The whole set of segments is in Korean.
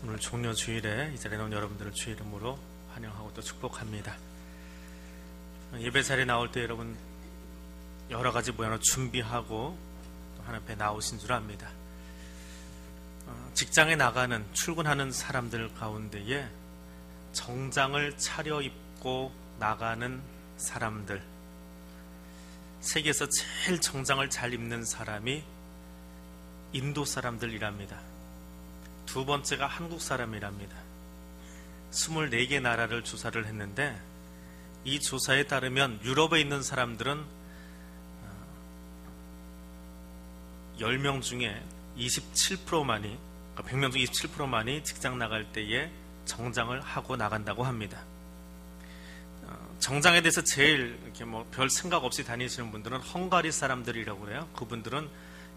오늘 종료 주일에 이 자리에 나온 여러분들을 주의 이름으로 환영하고 또 축복합니다. 예배 자리에 나올 때 여러분 여러 가지 모양으로 준비하고 또 하나님 앞에 나오신 줄 압니다. 직장에 나가는 출근하는 사람들 가운데에 정장을 차려입고 나가는 사람들, 세계에서 제일 정장을 잘 입는 사람이 인도 사람들이랍니다. 두 번째가 한국 사람이랍니다. 24개 나라를 조사를 했는데 이 조사에 따르면 유럽에 있는 사람들은 10명 중에 27%만이, 100명 중 27%만이 직장 나갈 때에 정장을 하고 나간다고 합니다. 정장에 대해서 제일 이렇게 별 생각 없이 다니시는 분들은 헝가리 사람들이라고 그래요. 그분들은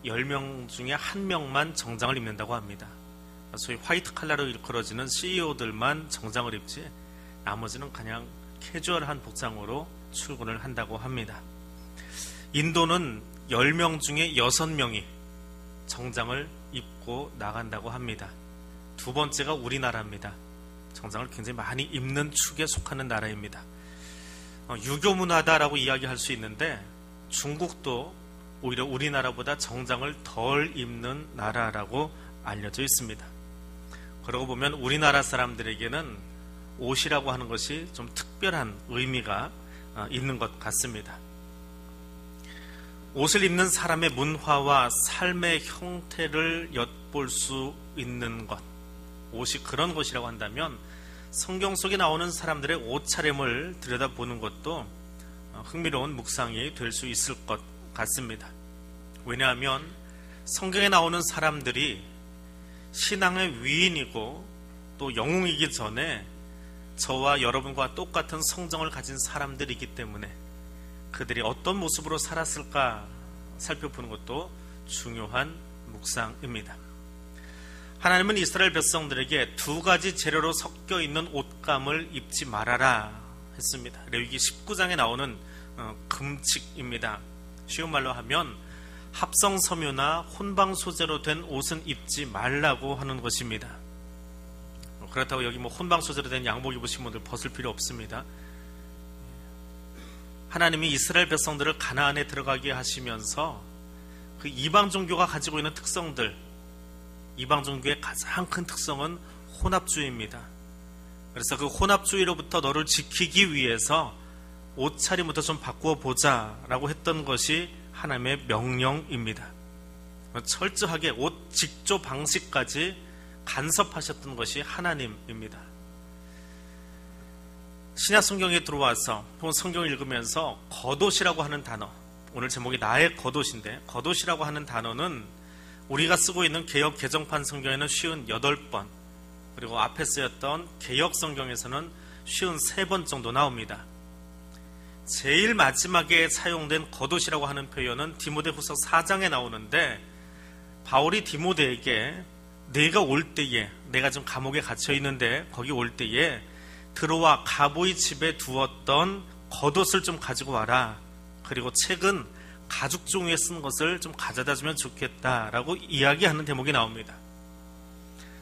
10명 중에 1명만 정장을 입는다고 합니다. 소위 화이트 칼라로 일컬어지는 CEO들만 정장을 입지 나머지는 그냥 캐주얼한 복장으로 출근을 한다고 합니다. 인도는 10명 중에 6명이 정장을 입고 나간다고 합니다. 두 번째가 우리나라입니다. 정장을 굉장히 많이 입는 축에 속하는 나라입니다. 유교 문화다라고 이야기할 수 있는데 중국도 오히려 우리나라보다 정장을 덜 입는 나라라고 알려져 있습니다. 그러고 보면 우리나라 사람들에게는 옷이라고 하는 것이 좀 특별한 의미가 있는 것 같습니다. 옷을 입는 사람의 문화와 삶의 형태를 엿볼 수 있는 것, 옷이 그런 것이라고 한다면 성경 속에 나오는 사람들의 옷차림을 들여다보는 것도 흥미로운 묵상이 될 수 있을 것 같습니다. 왜냐하면 성경에 나오는 사람들이 신앙의 위인이고 또 영웅이기 전에 저와 여러분과 똑같은 성정을 가진 사람들이기 때문에 그들이 어떤 모습으로 살았을까 살펴보는 것도 중요한 묵상입니다. 하나님은 이스라엘 백성들에게 두 가지 재료로 섞여 있는 옷감을 입지 말아라 했습니다. 레위기 19장에 나오는 금칙입니다. 쉬운 말로 하면 합성 섬유나 혼방 소재로 된 옷은 입지 말라고 하는 것입니다. 그렇다고 여기 혼방 소재로 된 양복 입으신 분들 벗을 필요 없습니다. 하나님이 이스라엘 백성들을 가나안에 들어가게 하시면서 그 이방 종교가 가지고 있는 특성들, 이방 종교의 가장 큰 특성은 혼합주의입니다. 그래서 그 혼합주의로부터 너를 지키기 위해서 옷차림부터 좀 바꾸어 보자라고 했던 것이 하나님의 명령입니다. 철저하게 옷 직조 방식까지 간섭하셨던 것이 하나님입니다. 신약 성경에 들어와서 혹은 성경을 읽으면서 겉옷이라고 하는 단어, 오늘 제목이 나의 겉옷인데 겉옷이라고 하는 단어는 우리가 쓰고 있는 개역 개정판 성경에는 58번, 그리고 앞에 쓰였던 개역 성경에서는 53번 정도 나옵니다. 제일 마지막에 사용된 겉옷이라고 하는 표현은 디모데후서 4장에 나오는데 바울이 디모데에게 내가 올 때에, 내가 지금 감옥에 갇혀 있는데 거기 올 때에 들어와 가보이 집에 두었던 겉옷을 좀 가지고 와라. 그리고 책은 가죽 종이에 쓴 것을 좀 가져다 주면 좋겠다라고 이야기하는 대목이 나옵니다.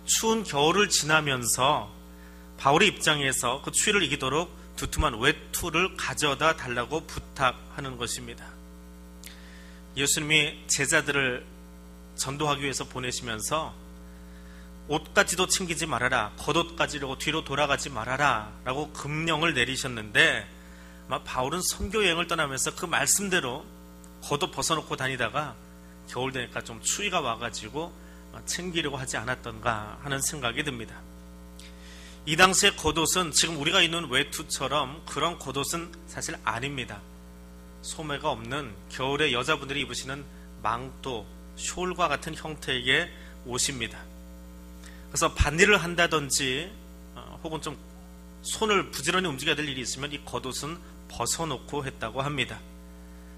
추운 겨울을 지나면서 바울의 입장에서 그 추위를 이기도록 두툼한 외투를 가져다 달라고 부탁하는 것입니다. 예수님이 제자들을 전도하기 위해서 보내시면서 옷까지도 챙기지 말아라, 겉옷까지로 뒤로 돌아가지 말아라 라고 금령을 내리셨는데 바울은 선교 여행을 떠나면서 그 말씀대로 겉옷 벗어놓고 다니다가 겨울 되니까 좀 추위가 와가지고 챙기려고 하지 않았던가 하는 생각이 듭니다. 이 당시의 겉옷은 지금 우리가 입는 외투처럼 그런 겉옷은 사실 아닙니다. 소매가 없는 겨울에 여자분들이 입으시는 망토, 숄과 같은 형태의 옷입니다. 그래서 밭일을 한다든지 혹은 좀 손을 부지런히 움직여야 될 일이 있으면 이 겉옷은 벗어놓고 했다고 합니다.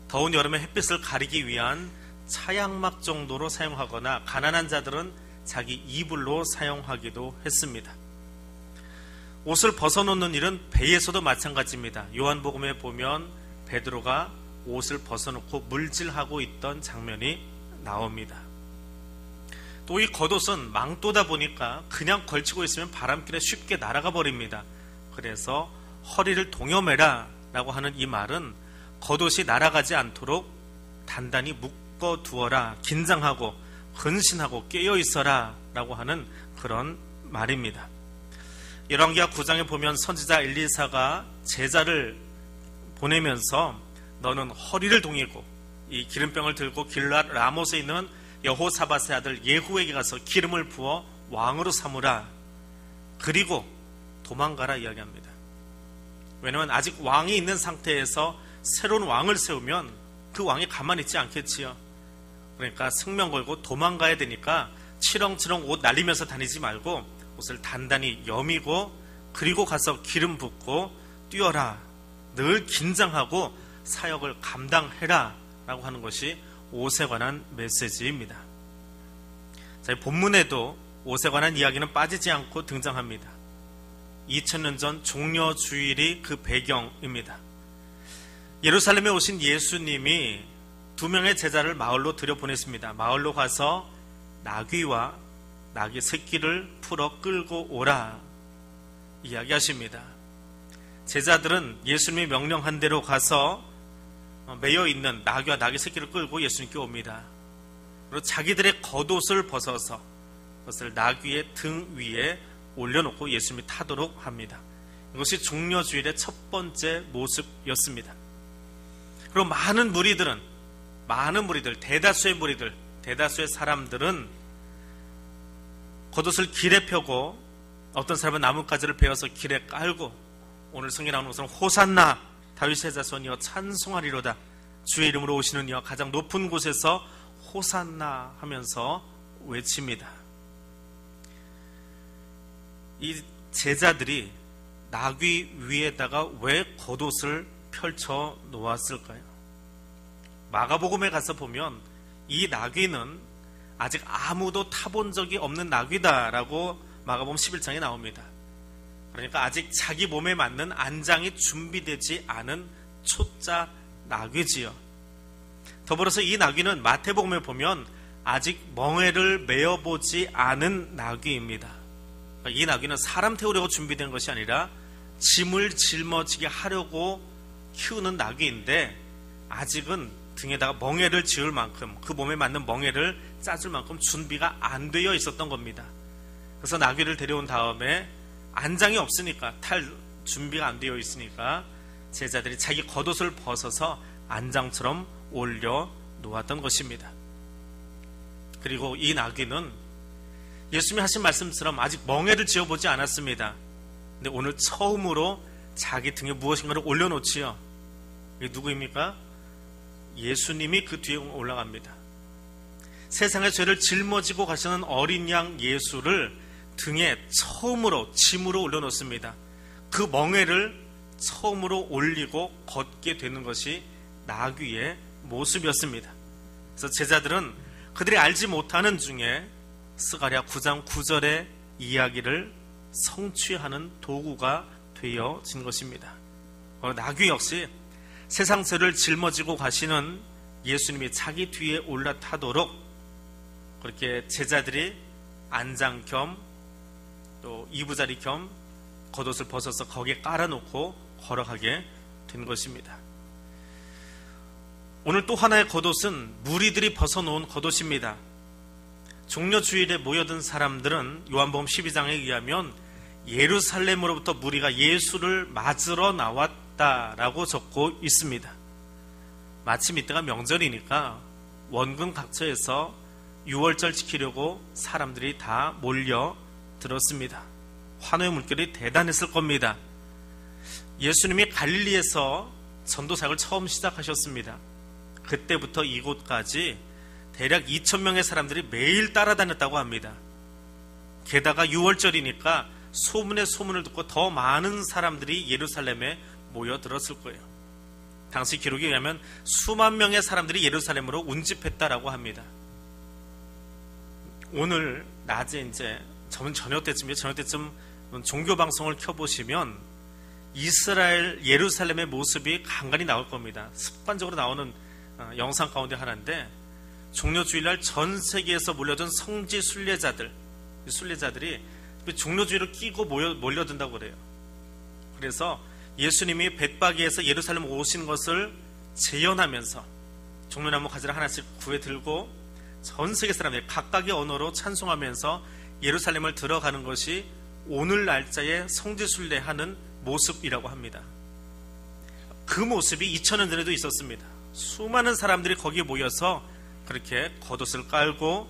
더운 여름에 햇빛을 가리기 위한 차양막 정도로 사용하거나 가난한 자들은 자기 이불로 사용하기도 했습니다. 옷을 벗어놓는 일은 배에서도 마찬가지입니다. 요한복음에 보면 베드로가 옷을 벗어놓고 물질하고 있던 장면이 나옵니다. 또 이 겉옷은 망토다 보니까 그냥 걸치고 있으면 바람길에 쉽게 날아가 버립니다. 그래서 허리를 동여매라 라고 하는 이 말은 겉옷이 날아가지 않도록 단단히 묶어 두어라, 긴장하고 근신하고 깨어 있어라 라고 하는 그런 말입니다. 열왕기하 9장에 보면 선지자 엘리사가 제자를 보내면서 너는 허리를 동이고 이 기름병을 들고 길앗 라못에 있는 여호사밧의 아들 예후에게 가서 기름을 부어 왕으로 삼으라, 그리고 도망가라 이야기합니다. 왜냐하면 아직 왕이 있는 상태에서 새로운 왕을 세우면 그 왕이 가만히 있지 않겠지요. 그러니까 승명 걸고 도망가야 되니까 치렁치렁 옷 날리면서 다니지 말고 옷을 단단히 여미고 그리고 가서 기름 붓고 뛰어라, 늘 긴장하고 사역을 감당해라 라고 하는 것이 옷에 관한 메시지입니다. 자, 본문에도 옷에 관한 이야기는 빠지지 않고 등장합니다. 2000년 전 종려주일이 그 배경입니다. 예루살렘에 오신 예수님이 2명의 제자를 마을로 들여보냈습니다. 마을로 가서 나귀와 나귀 새끼를 풀어 끌고 오라 이야기하십니다. 제자들은 예수님이 명령한 대로 가서 매여 있는 나귀와 나귀 새끼를 끌고 예수님께 옵니다. 그리고 자기들의 겉옷을 벗어서 그것을 나귀의 등 위에 올려놓고 예수님이 타도록 합니다. 이것이 종려주일의 첫 번째 모습이었습니다. 그리고 많은 무리들, 대다수의 사람들은 겉옷을 길에 펴고 어떤 사람은 나뭇가지를 베어서 길에 깔고 오늘 성경에 나오는 것은 호산나 다윗의 자손이여 찬송하리로다, 주의 이름으로 오시는 이여 가장 높은 곳에서 호산나 하면서 외칩니다. 이 제자들이 나귀 위에다가 왜 겉옷을 펼쳐 놓았을까요? 마가복음에 가서 보면 이 나귀는 아직 아무도 타본 적이 없는 나귀다라고 마가복음 11장에 나옵니다. 그러니까 아직 자기 몸에 맞는 안장이 준비되지 않은 초짜 나귀지요. 더불어서 이 나귀는 마태복음에 보면 아직 멍에를 메어보지 않은 나귀입니다. 이 나귀는 사람 태우려고 준비된 것이 아니라 짐을 짊어지게 하려고 키우는 나귀인데 아직은 등에다가 멍에를 지을 만큼, 그 몸에 맞는 멍에를 짜줄 만큼 준비가 안 되어 있었던 겁니다. 그래서 나귀를 데려온 다음에 안장이 없으니까, 탈 준비가 안 되어 있으니까 제자들이 자기 겉옷을 벗어서 안장처럼 올려 놓았던 것입니다. 그리고 이 나귀는 예수님이 하신 말씀처럼 아직 멍에를 지어보지 않았습니다. 근데 오늘 처음으로 자기 등에 무엇인가를 올려놓지요. 이게 누구입니까? 예수님이 그 뒤에 올라갑니다. 세상의 죄를 짊어지고 가시는 어린 양 예수를 등에 처음으로 짐으로 올려놓습니다. 그 멍에를 처음으로 올리고 걷게 되는 것이 나귀의 모습이었습니다. 그래서 제자들은 그들이 알지 못하는 중에 스가랴 9장 9절의 이야기를 성취하는 도구가 되어진 것입니다. 나귀 역시 세상 죄를 짊어지고 가시는 예수님이 자기 뒤에 올라타도록 그렇게 제자들이 안장 겸 또 이부자리 겸 겉옷을 벗어서 거기에 깔아놓고 걸어가게 된 것입니다. 오늘 또 하나의 겉옷은 무리들이 벗어놓은 겉옷입니다. 종려주일에 모여든 사람들은 요한복음 12장에 의하면 예루살렘으로부터 무리가 예수를 맞으러 나왔다라고 적고 있습니다. 마침 이때가 명절이니까 원근 각처에서 유월절 지키려고 사람들이 다 몰려 들었습니다. 환호의 물결이 대단했을 겁니다. 예수님이 갈릴리에서 전도사역을 처음 시작하셨습니다. 그때부터 이곳까지 대략 2,000명의 사람들이 매일 따라다녔다고 합니다. 게다가 유월절이니까 소문에 소문을 듣고 더 많은 사람들이 예루살렘에 모여들었을 거예요. 당시 기록에 의하면 수만 명의 사람들이 예루살렘으로 운집했다라고 합니다. 오늘 낮에 이제 저녁 때쯤 종교 방송을 켜보시면 이스라엘 예루살렘의 모습이 간간히 나올 겁니다. 습관적으로 나오는 영상 가운데 하나인데 종료주일날 전 세계에서 몰려든 성지 순례자들이 종료주일을 끼고 몰려든다고 그래요. 그래서 예수님이 벳바기에서 예루살렘 오신 것을 재현하면서 종려나무 가지를 하나씩 구해 들고 전 세계 사람들이 각각의 언어로 찬송하면서 예루살렘을 들어가는 것이 오늘 날짜에 성지 순례하는 모습이라고 합니다. 그 모습이 2000년 전에도 있었습니다. 수많은 사람들이 거기에 모여서 그렇게 겉옷을 깔고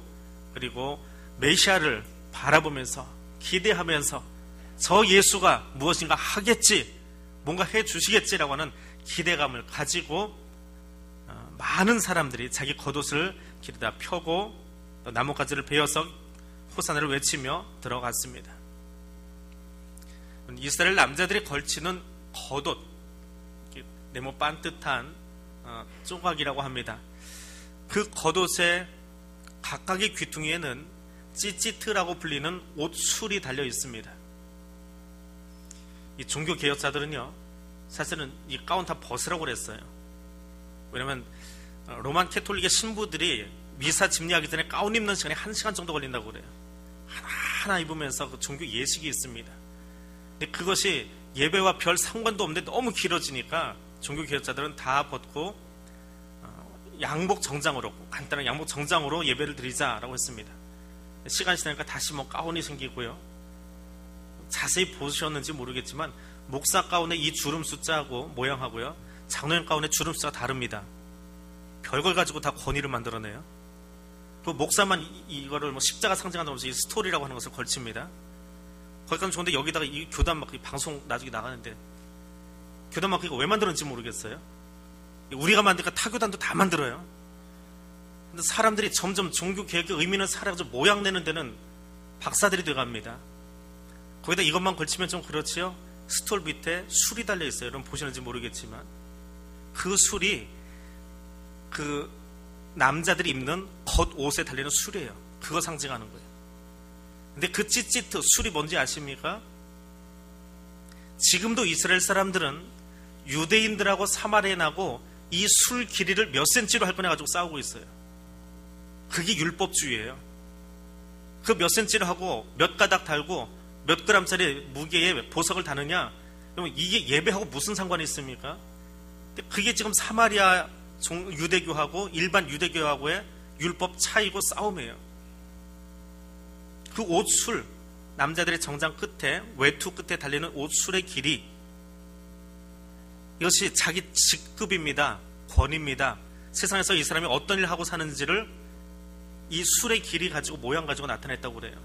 그리고 메시아를 바라보면서 기대하면서 저 예수가 무엇인가 하겠지, 뭔가 해주시겠지라고 하는 기대감을 가지고 많은 사람들이 자기 겉옷을 길에다 펴고 나뭇가지를 베어서 호산나를 외치며 들어갔습니다. 이스라엘 남자들이 걸치는 겉옷, 네모 반듯한 조각이라고 합니다. 그 겉옷의 각각의 귀퉁이에는 찌찌트라고 불리는 옷술이 달려 있습니다. 이 종교 개혁자들은요, 사실은 이 가운 다 벗으라고 그랬어요. 왜냐면 로만 캐톨릭의 신부들이 미사 집례하기 전에 가운 입는 시간이 1시간 정도 걸린다고 그래요. 하나하나 입으면서 그 종교 예식이 있습니다. 근데 그것이 예배와 별 상관도 없는데 너무 길어지니까 종교 개혁자들은 다 벗고 양복 정장으로, 간단한 양복 정장으로 예배를 드리자라고 했습니다. 시간이 지나니까 다시 가운이 생기고요. 자세히 보셨는지 모르겠지만 목사 가운의 이 주름 숫자하고 모양하고요, 장로님 가운의 주름 숫자가 다릅니다. 별걸 가지고 다 권위를 만들어내요. 그 목사만 이거를 십자가 상징한다면서 이 스토리라고 하는 것을 걸칩니다. 거기까지 좋은데 여기다가 이 교단 마크, 방송 나중에 나가는데 교단 마크가 왜 만들었는지 모르겠어요. 우리가 만드니까 타교단도 다 만들어요. 근데 사람들이 점점 종교 개혁의 의미는 사라져서 모양 내는 데는 박사들이 돼갑니다. 거기다 이것만 걸치면 좀 그렇지요. 스톨 밑에 술이 달려 있어요. 여러분 보시는지 모르겠지만 그 술이 그 남자들이 입는 겉옷에 달리는 술이에요. 그거 상징하는 거예요. 근데 그 찌찌트 술이 뭔지 아십니까? 지금도 이스라엘 사람들은 유대인들하고 사마리아인하고 이 술 길이를 몇 센치로 할 거냐 가지고 싸우고 있어요. 그게 율법주의예요. 그 몇 센치를 하고 몇 가닥 달고 몇 그램짜리 무게의 보석을 다느냐? 그러면 이게 예배하고 무슨 상관이 있습니까? 그게 지금 사마리아 유대교하고 일반 유대교하고의 율법 차이고 싸움이에요. 그 옷술, 남자들의 정장 끝에, 외투 끝에 달리는 옷술의 길이, 이것이 자기 직급입니다. 권위입니다. 세상에서 이 사람이 어떤 일을 하고 사는지를 이 술의 길이 가지고 모양 가지고 나타냈다고 그래요.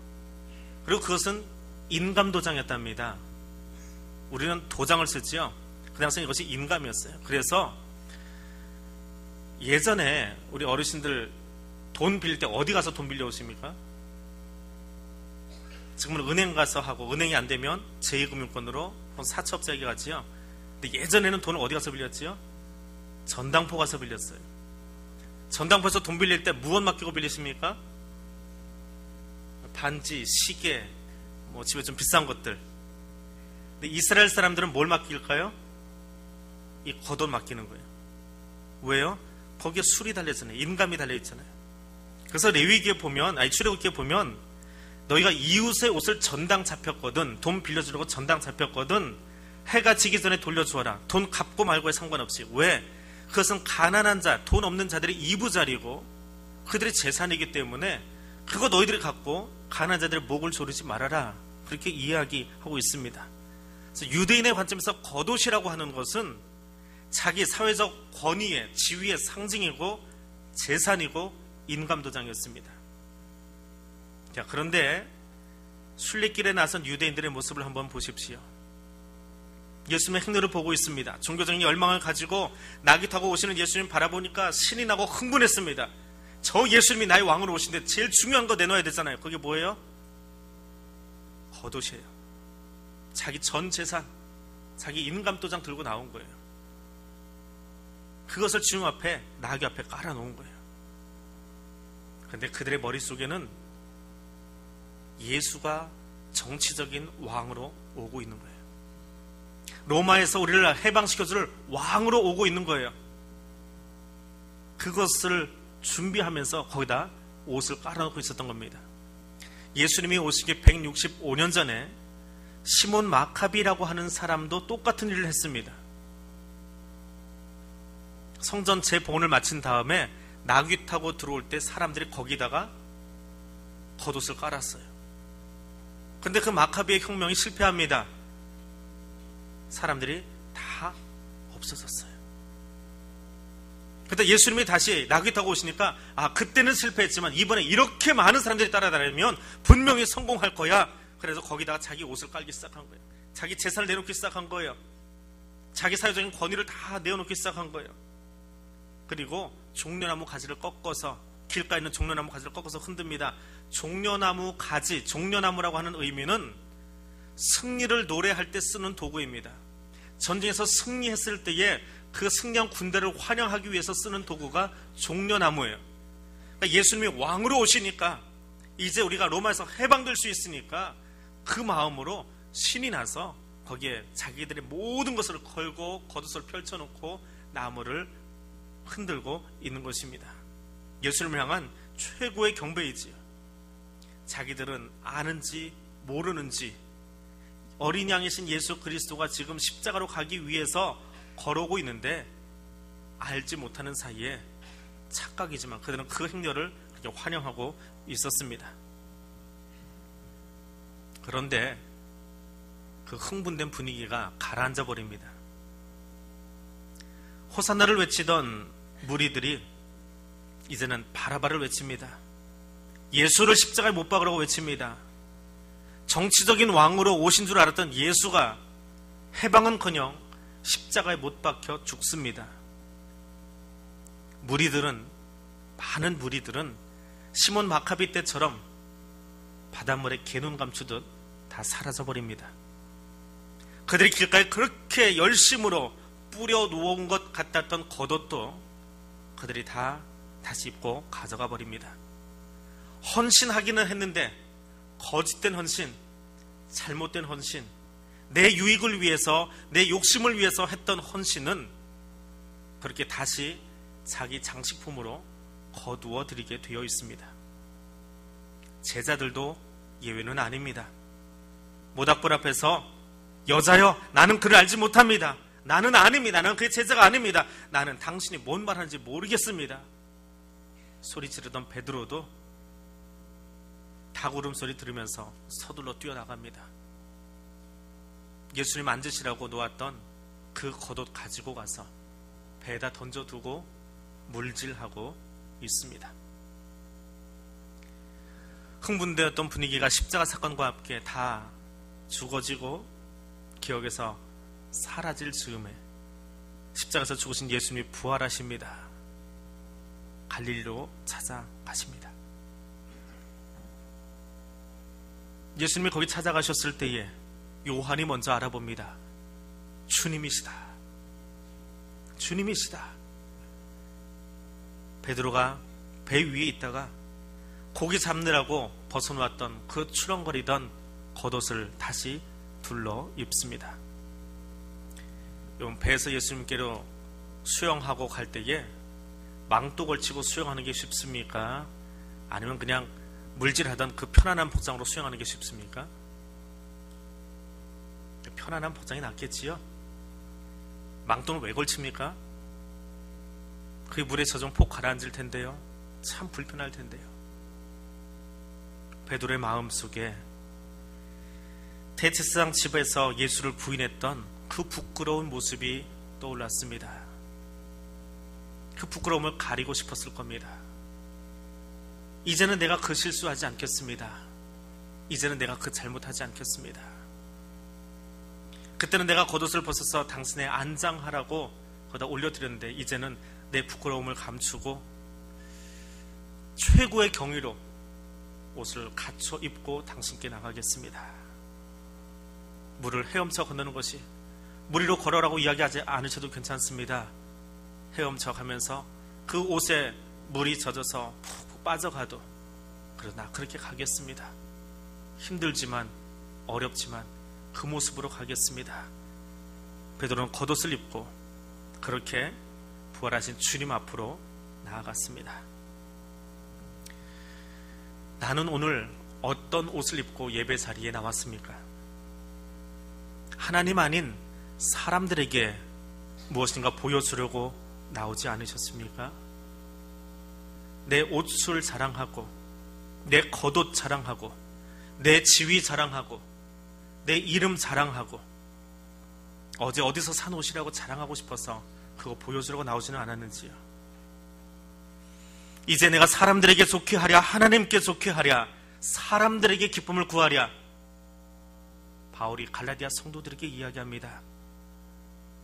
그리고 그것은 인감도장이었답니다. 우리는 도장을 쓰지요. 그 당시에 이것이 인감이었어요. 그래서 예전에 우리 어르신들 돈 빌릴 때 어디 가서 돈 빌려 오십니까? 지금은 은행 가서 하고, 은행이 안 되면 제2금융권으로 사채업자에게 가지요. 근데 예전에는 돈을 어디 가서 빌렸지요? 전당포 가서 빌렸어요. 전당포에서 돈 빌릴 때 무엇 맡기고 빌리십니까? 반지, 시계, 집에 좀 비싼 것들. 근데 이스라엘 사람들은 뭘 맡길까요? 이 겉옷 맡기는 거예요. 왜요? 거기에 술이 달려있잖아요. 인감이 달려있잖아요. 그래서 레위기에 보면, 출애굽기에 보면 너희가 이웃의 옷을 전당 잡혔거든, 돈 빌려주려고 전당 잡혔거든, 해가 지기 전에 돌려주어라. 돈 갚고 말고에 상관없이. 왜? 그것은 가난한 자, 돈 없는 자들의 이부자리고 그들의 재산이기 때문에 그거 너희들이 갖고 가난한 자들의 목을 조르지 말아라. 그렇게 이야기하고 있습니다. 그래서 유대인의 관점에서 겉옷이라고 하는 것은 자기 사회적 권위의, 지위의 상징이고 재산이고 인감도장이었습니다. 자, 그런데 순례길에 나선 유대인들의 모습을 한번 보십시오. 예수님의 행렬을 보고 있습니다. 종교적인 열망을 가지고 나귀 타고 오시는 예수님 바라보니까 신이 나고 흥분했습니다. 저 예수님이 나의 왕으로 오신데 제일 중요한 거 내놔야 되잖아요. 그게 뭐예요? 겉옷이에요. 자기 전 재산, 자기 인감도장 들고 나온 거예요. 그것을 주님 앞에, 나귀 앞에 깔아놓은 거예요. 그런데 그들의 머릿속에는 예수가 정치적인 왕으로 오고 있는 거예요. 로마에서 우리를 해방시켜줄 왕으로 오고 있는 거예요. 그것을 준비하면서 거기다 옷을 깔아놓고 있었던 겁니다. 예수님이 오시기 165년 전에 시몬 마카비라고 하는 사람도 똑같은 일을 했습니다. 성전 재봉헌을 마친 다음에 나귀 타고 들어올 때 사람들이 거기다가 겉옷을 깔았어요. 그런데 그 마카비의 혁명이 실패합니다. 사람들이 다 없어졌어요. 그때 예수님이 다시 나귀 타고 오시니까 그때는 실패했지만 이번에 이렇게 많은 사람들이 따라다니면 분명히 성공할 거야. 그래서 거기다가 자기 옷을 깔기 시작한 거예요. 자기 재산을 내놓기 시작한 거예요. 자기 사회적인 권위를 다 내어놓기 시작한 거예요. 그리고 종려나무 가지를 꺾어서, 길가에 있는 종려나무 가지를 꺾어서 흔듭니다. 종려나무 가지, 종려나무라고 하는 의미는 승리를 노래할 때 쓰는 도구입니다. 전쟁에서 승리했을 때에 그 승리한 군대를 환영하기 위해서 쓰는 도구가 종려나무예요. 그러니까 예수님이 왕으로 오시니까 이제 우리가 로마에서 해방될 수 있으니까 그 마음으로 신이 나서 거기에 자기들의 모든 것을 걸고 겉옷을 펼쳐놓고 나무를 흔들고 있는 것입니다. 예수님을 향한 최고의 경배이지요. 자기들은 아는지 모르는지 어린 양이신 예수 그리스도가 지금 십자가로 가기 위해서 걸어오고 있는데 알지 못하는 사이에 착각이지만 그들은 그 행렬을 그렇게 환영하고 있었습니다. 그런데 그 흥분된 분위기가 가라앉아 버립니다. 호산나를 외치던 무리들이 이제는 바라바를 외칩니다. 예수를 십자가에 못 박으라고 외칩니다. 정치적인 왕으로 오신 줄 알았던 예수가 해방은커녕 십자가에 못 박혀 죽습니다. 많은 무리들은 시몬 마카비 때처럼 바닷물에 개눈 감추듯 다 사라져버립니다. 그들이 길가에 그렇게 열심으로 뿌려 놓은 것 같았던 겉옷도 그들이 다 다시 입고 가져가 버립니다. 헌신하기는 했는데 거짓된 헌신, 잘못된 헌신, 내 유익을 위해서, 내 욕심을 위해서 했던 헌신은 그렇게 다시 자기 장식품으로 거두어 드리게 되어 있습니다. 제자들도 예외는 아닙니다. 모닥불 앞에서 여자여, 나는 그를 알지 못합니다. 나는 아닙니다. 나는 그의 제자가 아닙니다. 나는 당신이 뭔 말하는지 모르겠습니다. 소리 지르던 베드로도 닭 울음소리 들으면서 서둘러 뛰어나갑니다. 예수님 앉으시라고 놓았던 그 겉옷 가지고 가서 배에다 던져두고 물질하고 있습니다. 흥분되었던 분위기가 십자가 사건과 함께 다 죽어지고 기억에서 사라질 즈음에 십자가에서 죽으신 예수님이 부활하십니다. 갈릴리로 찾아가십니다. 예수님이 거기 찾아가셨을 때에 요한이 먼저 알아봅니다. 주님이시다. 주님이시다. 베드로가 배 위에 있다가 고기 잡느라고 벗어놓았던 그 추렁거리던 겉옷을 다시 둘러 입습니다. 배에서 예수님께로 수영하고 갈 때에 망토 걸치고 수영하는 게 쉽습니까? 아니면 그냥 물질하던 그 편안한 복장으로 수영하는 게 쉽습니까? 편안한 복장이 낫겠지요? 망토는 왜 걸칩니까? 그 물에 젖으면 폭 가라앉을 텐데요. 참 불편할 텐데요. 베드로의 마음속에 대제사장 집에서 예수를 부인했던 그 부끄러운 모습이 떠올랐습니다. 그 부끄러움을 가리고 싶었을 겁니다. 이제는 내가 그 실수하지 않겠습니다. 이제는 내가 그 잘못하지 않겠습니다. 그때는 내가 겉옷을 벗어서 당신의 안장하라고 거기다 올려드렸는데 이제는 내 부끄러움을 감추고 최고의 경위로 옷을 갖춰 입고 당신께 나가겠습니다. 물을 헤엄쳐 건너는 것이 무리로 걸어라고 이야기하지 않으셔도 괜찮습니다. 헤엄쳐 가면서 그 옷에 물이 젖어서 푹푹 빠져가도 그러나 그렇게 가겠습니다. 힘들지만 어렵지만 그 모습으로 가겠습니다. 베드로는 겉옷을 입고 그렇게 부활하신 주님 앞으로 나아갔습니다. 나는 오늘 어떤 옷을 입고 예배 자리에 나왔습니까? 하나님 아닌 사람들에게 무엇인가 보여주려고 나오지 않으셨습니까? 내 옷을 자랑하고, 내 겉옷 자랑하고, 내 지위 자랑하고, 내 이름 자랑하고, 어제 어디서 산 옷이라고 자랑하고 싶어서 그거 보여주려고 나오지는 않았는지요? 이제 내가 사람들에게 좋게 하랴, 하나님께 좋게 하랴, 사람들에게 기쁨을 구하랴. 바울이 갈라디아 성도들에게 이야기합니다.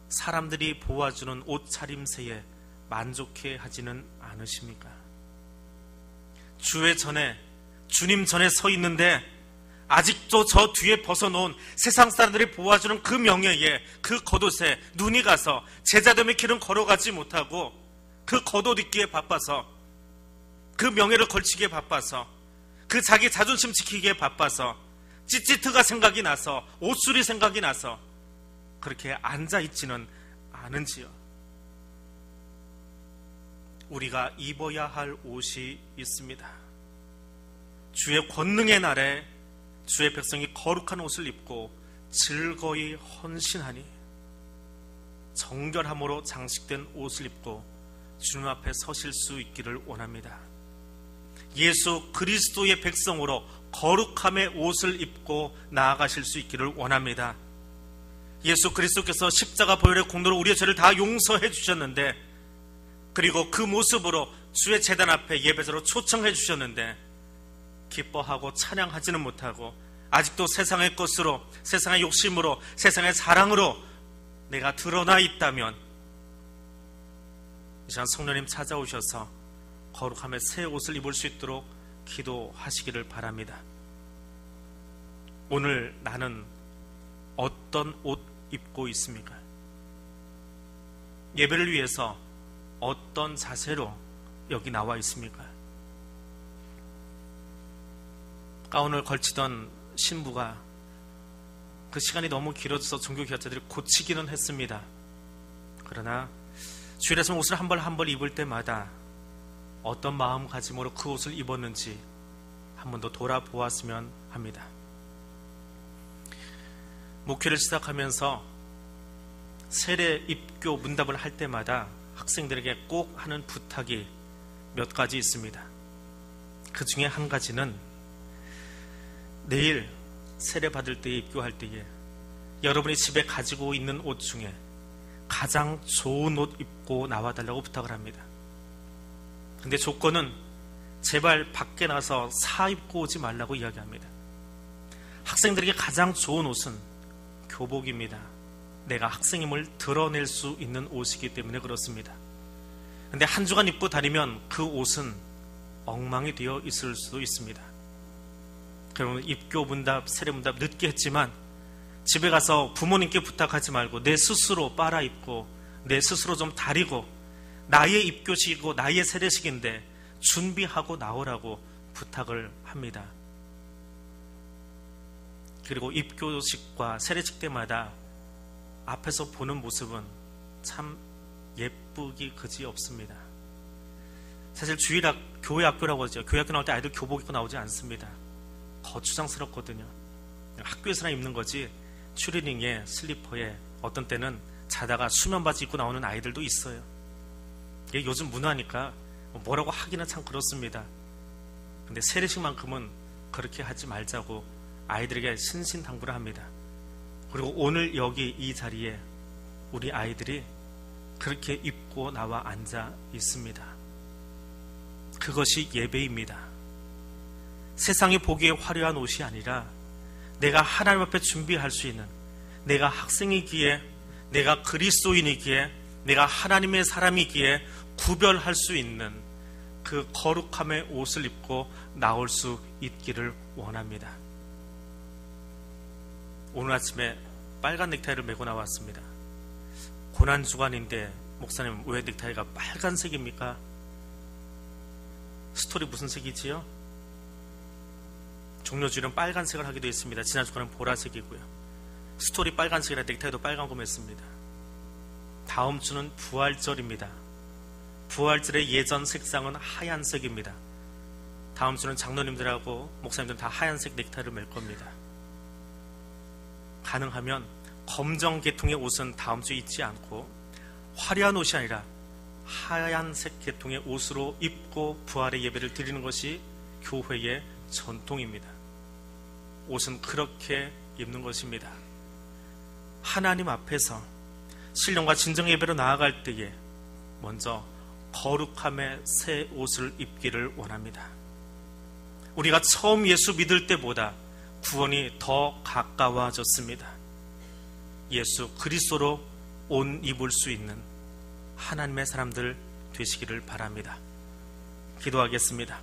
사람들이 보아주는 옷차림새에 만족해 하지는 않으십니까? 주님 전에 서 있는데 아직도 저 뒤에 벗어놓은 세상 사람들이 보아주는 그 명예에, 그 겉옷에 눈이 가서 제자됨의 길은 걸어가지 못하고 그 겉옷 입기에 바빠서, 그 명예를 걸치기에 바빠서, 그 자기 자존심 지키기에 바빠서, 찌찌트가 생각이 나서, 옷술이 생각이 나서 그렇게 앉아있지는 않은지요? 우리가 입어야 할 옷이 있습니다. 주의 권능의 날에 주의 백성이 거룩한 옷을 입고 즐거이 헌신하니 정결함으로 장식된 옷을 입고 주님 앞에 서실 수 있기를 원합니다. 예수 그리스도의 백성으로 거룩함의 옷을 입고 나아가실 수 있기를 원합니다. 예수 그리스도께서 십자가 보혈의 공로로 우리의 죄를 다 용서해 주셨는데, 그리고 그 모습으로 주의 제단 앞에 예배자로 초청해 주셨는데 기뻐하고 찬양하지는 못하고 아직도 세상의 것으로, 세상의 욕심으로, 세상의 사랑으로 내가 드러나 있다면 이 시간 성령님 찾아오셔서 거룩함의 새 옷을 입을 수 있도록 기도하시기를 바랍니다. 오늘 나는 어떤 옷 입고 있습니까? 예배를 위해서 어떤 자세로 여기 나와 있습니까? 가운을 걸치던 신부가 그 시간이 너무 길어져서 종교개혁자들이 고치기는 했습니다. 그러나 주일에서 옷을 한 벌 한 벌 입을 때마다 어떤 마음가짐으로 그 옷을 입었는지 한 번 더 돌아보았으면 합니다. 목회를 시작하면서 세례 입교 문답을 할 때마다 학생들에게 꼭 하는 부탁이 몇 가지 있습니다. 그 중에 한 가지는 내일 세례 받을 때에, 입교할 때에 여러분이 집에 가지고 있는 옷 중에 가장 좋은 옷 입고 나와달라고 부탁을 합니다. 근데 조건은 제발 밖에 나서 사 입고 오지 말라고 이야기합니다. 학생들에게 가장 좋은 옷은 교복입니다. 내가 학생임을 드러낼 수 있는 옷이기 때문에 그렇습니다. 근데 한 주간 입고 다니면 그 옷은 엉망이 되어 있을 수도 있습니다. 그러면 입교 문답, 세례 문답 늦게 했지만 집에 가서 부모님께 부탁하지 말고 내 스스로 빨아 입고 내 스스로 좀 다리고, 나의 입교식이고 나의 세례식인데 준비하고 나오라고 부탁을 합니다. 그리고 입교식과 세례식 때마다 앞에서 보는 모습은 참 예쁘기 그지 없습니다. 사실 주일학, 교회 학교라고 하죠. 교회 학교 나올 때 아이들 교복 입고 나오지 않습니다. 거추장스럽거든요. 학교에서나 입는 거지 추리닝에 슬리퍼에 어떤 때는 자다가 수면 바지 입고 나오는 아이들도 있어요. 이게 요즘 문화니까 뭐라고 하기는 참 그렇습니다. 근데 세례식만큼은 그렇게 하지 말자고 아이들에게 신신당부를 합니다. 그리고 오늘 여기 이 자리에 우리 아이들이 그렇게 입고 나와 앉아 있습니다. 그것이 예배입니다. 세상이 보기에 화려한 옷이 아니라 내가 하나님 앞에 준비할 수 있는, 내가 학생이기에, 내가 그리스도인이기에, 내가 하나님의 사람이기에 구별할 수 있는 그 거룩함의 옷을 입고 나올 수 있기를 원합니다. 오늘 아침에 빨간 넥타이를 메고 나왔습니다. 고난주간인데 목사님 왜 넥타이가 빨간색입니까? 스토리 무슨 색이지요? 종료주일은 빨간색을 하기도 했습니다. 지난주간은 보라색이고요. 스토리 빨간색이라 넥타이도 빨간 거 맸습니다. 다음 주는 부활절입니다. 부활절의 예전 색상은 하얀색입니다. 다음 주는 장로님들하고 목사님들은 다 하얀색 넥타이를 맬 겁니다. 가능하면 검정 계통의 옷은 다음 주에 입지 않고 화려한 옷이 아니라 하얀색 계통의 옷으로 입고 부활의 예배를 드리는 것이 교회의 전통입니다. 옷은 그렇게 입는 것입니다. 하나님 앞에서 신령과 진정 예배로 나아갈 때에 먼저 거룩함의 새 옷을 입기를 원합니다. 우리가 처음 예수 믿을 때보다 구원이 더 가까워졌습니다. 예수 그리스도로 옷 입을 수 있는 하나님의 사람들 되시기를 바랍니다. 기도하겠습니다.